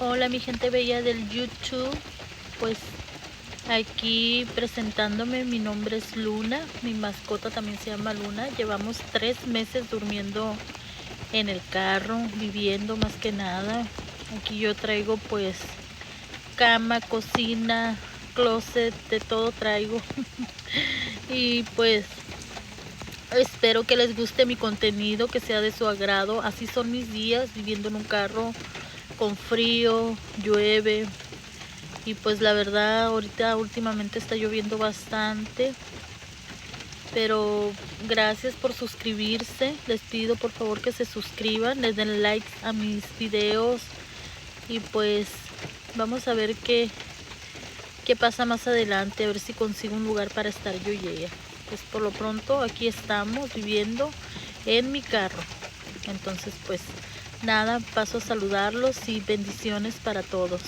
Hola mi gente bella del YouTube, pues aquí presentándome, mi nombre es Luna, mi mascota también se llama Luna. Llevamos 3 meses durmiendo en el carro, viviendo más que nada. Aquí yo traigo pues cama, cocina, closet, de todo traigo. Y pues espero que les guste mi contenido, que sea de su agrado. Así son mis días viviendo en un carro con frío, llueve. Y pues la verdad ahorita últimamente está lloviendo bastante, pero gracias por suscribirse. Les pido por favor que se suscriban, les den like a mis videos y pues vamos a ver qué pasa más adelante, a ver si consigo un lugar para estar yo y ella. Pues por lo pronto aquí estamos viviendo en mi carro. Entonces pues nada, paso a saludarlos y bendiciones para todos.